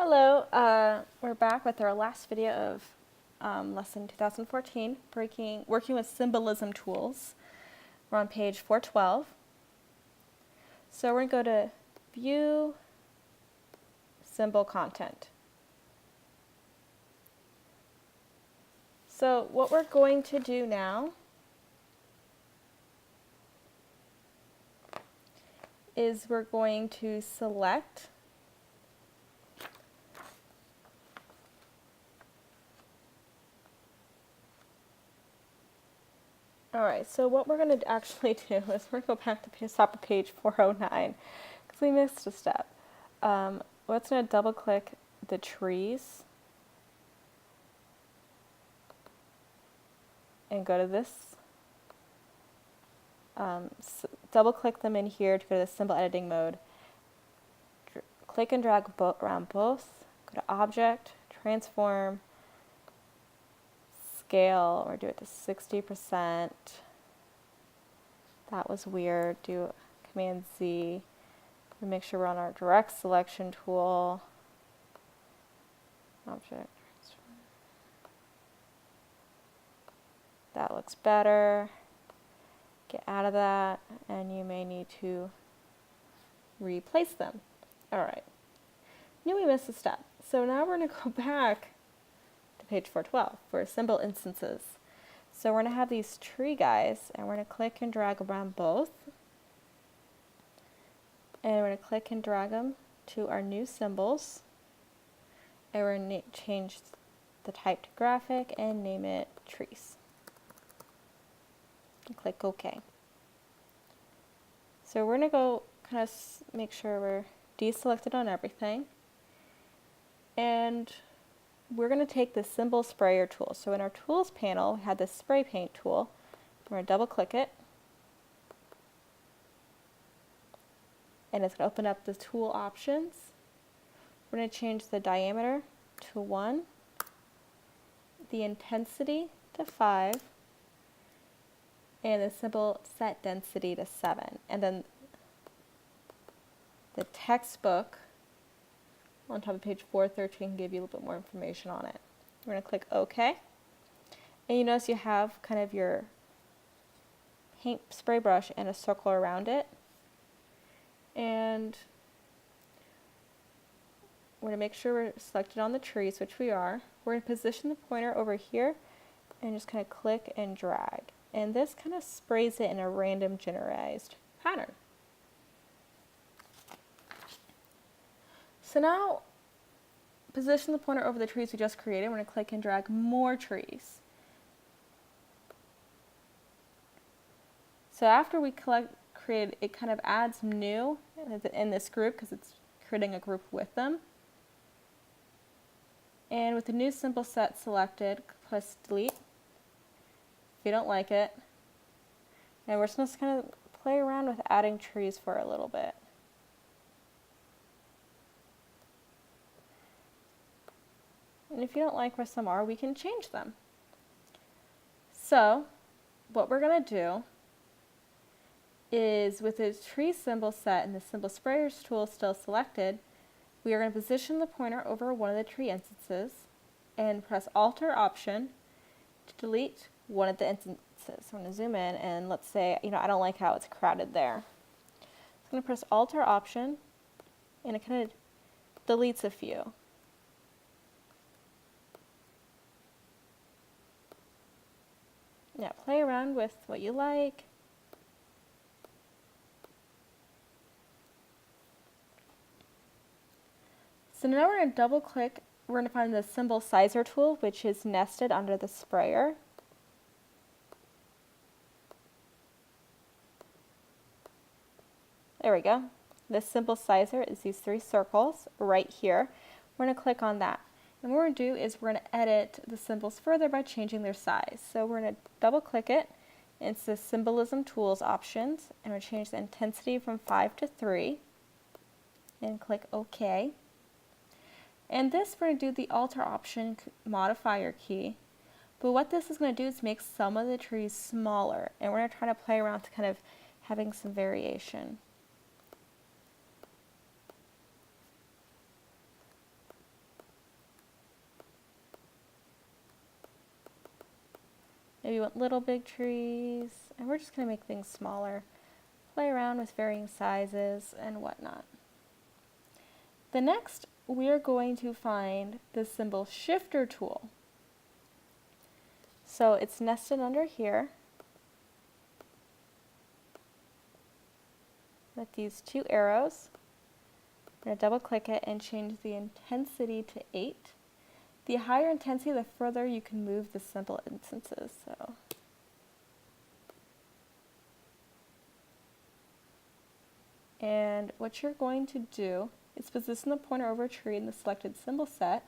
Hello, we're back with our last video of Lesson 2014, working with Symbolism Tools. We're on page 412. So we're going to go to View, Symbol Content. So what we're going to do now is we're going to select Alright, so what we're going to actually do is we're going to go back to the top of page 409 because we missed a step. We're going to double click the trees and go to this. Double click them in here to go to the symbol editing mode. Click and drag around both. Go to Object, Transform, Scale, or do it to 60%. That was weird. Do Command Z. Make sure we're on our direct selection tool. Object. That looks better. Get out of that, and you may need to replace them. Alright. Knew we missed a step. So now we're going to go back to page 412 for symbol instances. So we're going to have these tree guys, and we're going to click and drag around both. And we're going to click and drag them to our new symbols. And we're going to change the type to graphic and name it trees. And click OK. So we're going to go kind of make sure we're deselected on everything. And we're going to take the symbol sprayer tool. So in our tools panel, we had this spray paint tool. We're going to double click it. And it's going to open up the tool options. We're going to change the diameter to 1, the intensity to 5, and the symbol set density to 7. And then the textbook on top of page 413 can give you a little bit more information on it. We're going to click OK. And you notice you have kind of your paint spray brush and a circle around it. And we're going to make sure we're selected on the trees, which we are. We're going to position the pointer over here and just kind of click and drag. And this kind of sprays it in a random generalized pattern. So now, position the pointer over the trees we just created. We're going to click and drag more trees. So after we create, it kind of adds new in this group because it's creating a group with them. And with the new symbol set selected, press delete if you don't like it. And we're supposed to kind of play around with adding trees for a little bit. And if you don't like where some are, we can change them. So what we're going to do is with the tree symbol set and the symbol sprayers tool still selected, we are going to position the pointer over one of the tree instances and press Alt or Option to delete one of the instances. So I'm going to zoom in and let's say, I don't like how it's crowded there. So I'm going to press Alt or Option and it kind of deletes a few. Now play around with what you like. So now we're going to double click, we're going to find the symbol sizer tool, which is nested under the sprayer. There we go. The symbol sizer is these 3 circles right here. We're going to click on that. And what we're going to do is we're going to edit the symbols further by changing their size. So we're going to double click it. It's the Symbolism Tools options. And we're going to change the intensity from 5 to 3. And click OK. And this we're going to do the Alter Option modifier key. But what this is going to do is make some of the trees smaller. And we're going to try to play around to kind of having some variation. Maybe you want little big trees, and we're just going to make things smaller. Play around with varying sizes and whatnot. The next, we are going to find the symbol shifter tool. So it's nested under here with these two arrows. I'm going to double click it and change the intensity to 8. The higher intensity, the further you can move the symbol instances. So and what you're going to do is position the pointer over a tree in the selected symbol set,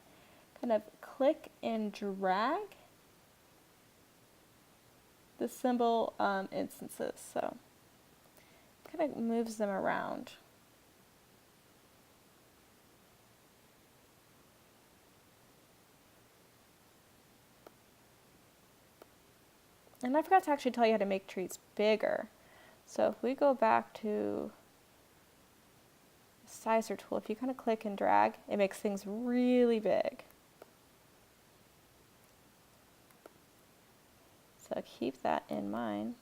kind of click and drag the symbol instances. So kind of moves them around. And I forgot to actually tell you how to make trees bigger. So if we go back to the sizer tool, if you kind of click and drag, it makes things really big. So keep that in mind.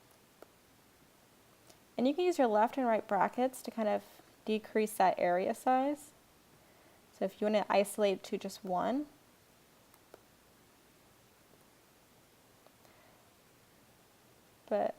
And you can use your left and right brackets to kind of decrease that area size. So if you want to isolate to just one, but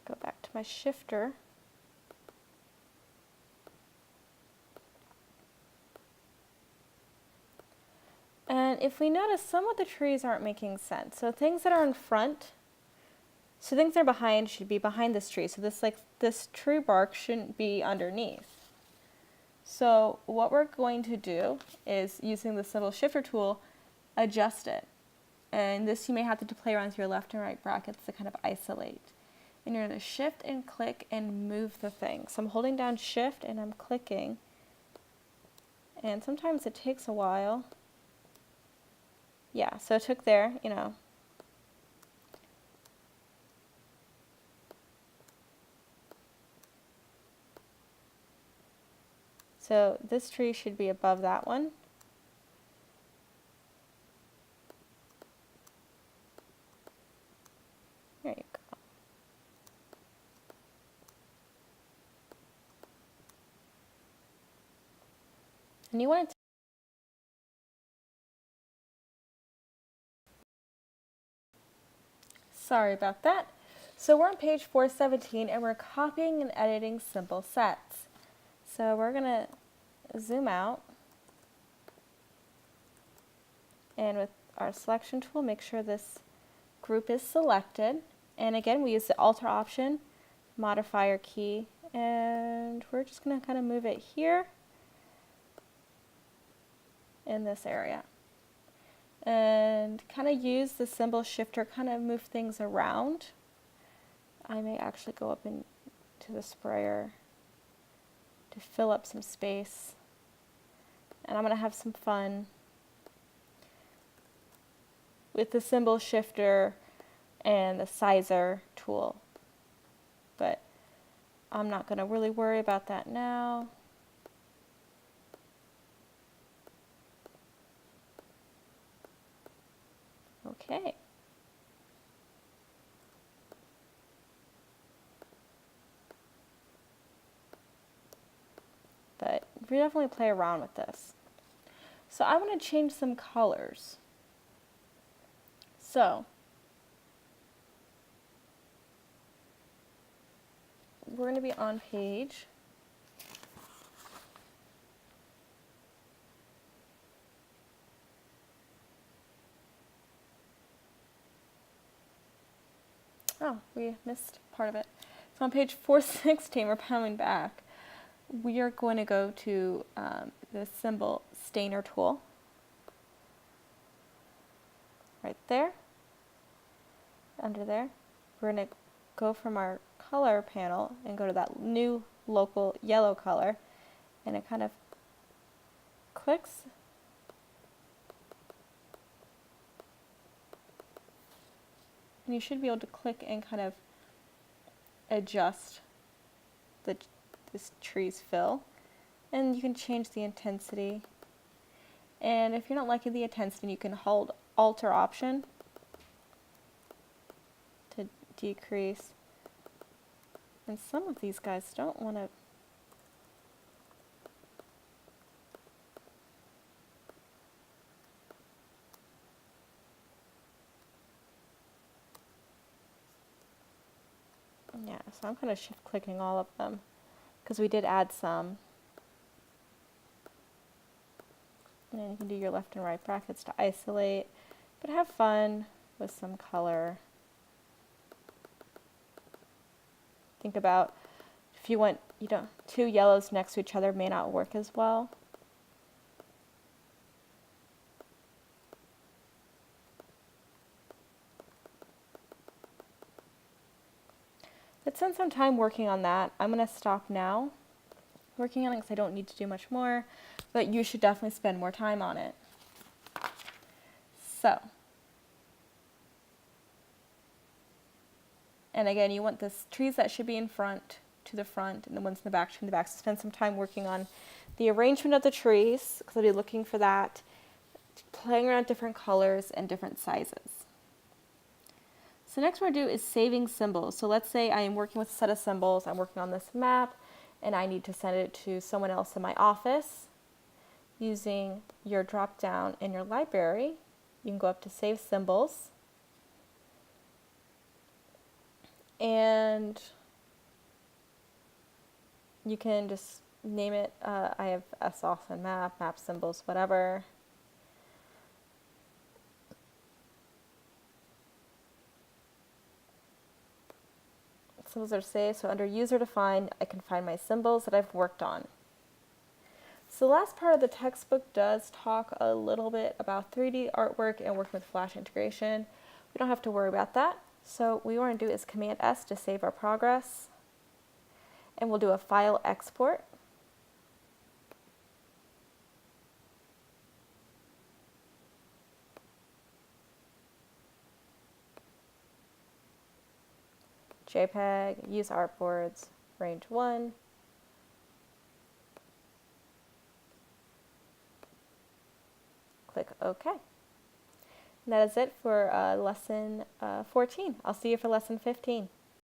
go back to my shifter. And if we notice, some of the trees aren't making sense. So things that are in front, so things that are behind should be behind this tree. So this tree bark shouldn't be underneath. So what we're going to do is, using the symbol shifter tool, adjust it. And this you may have to play around with your left and right brackets to kind of isolate. And you're going to shift and click and move the thing. So I'm holding down shift and I'm clicking. And sometimes it takes a while. Yeah, so it took there, you know. So this tree should be above that one. There you go. And you want to sorry about that. So we're on page 417 and we're copying and editing simple sets. So we're going to zoom out, and with our selection tool, make sure this group is selected. And again, we use the Alt option, modifier key, and we're just going to kind of move it here in this area. And kind of use the symbol shifter, kind of move things around. I may actually go up into the sprayer to fill up some space. And I'm going to have some fun with the symbol shifter and the sizer tool. But I'm not going to really worry about that now. Okay. But we definitely play around with this. So I want to change some colors. So we're going to be on page 416. Oh, we missed part of it. So on page 416, we're coming back. We are going to go to the symbol stainer tool. Right there. Under there. We're going to go from our color panel and go to that new local yellow color. And it kind of clicks. And you should be able to click and kind of adjust this tree's fill. And you can change the intensity. And if you're not liking the intensity, you can hold Alt or Option to decrease. And some of these guys don't want to. Yeah, so I'm kind of shift clicking all of them because we did add some. And then you can do your left and right brackets to isolate, but have fun with some color. Think about if you want, two yellows next to each other may not work as well. Let's spend some time working on that. I'm going to stop now working on it because I don't need to do much more, but you should definitely spend more time on it. So, and again, you want the trees that should be in front to the front and the ones in the back to the back. So spend some time working on the arrangement of the trees because I'll be looking for that, playing around different colors and different sizes. So next what we're going to do is saving symbols. So let's say I am working with a set of symbols, I'm working on this map, and I need to send it to someone else in my office. Using your drop down in your library, you can go up to Save Symbols. And you can just name it, I have S off and map symbols, whatever. Symbols are saved, so under user defined, I can find my symbols that I've worked on. So the last part of the textbook does talk a little bit about 3D artwork and working with Flash integration. We don't have to worry about that. So what we want to do is Command S to save our progress. And we'll do a file export. JPEG, use artboards, range 1. Click OK. And that is it for lesson 14. I'll see you for lesson 15.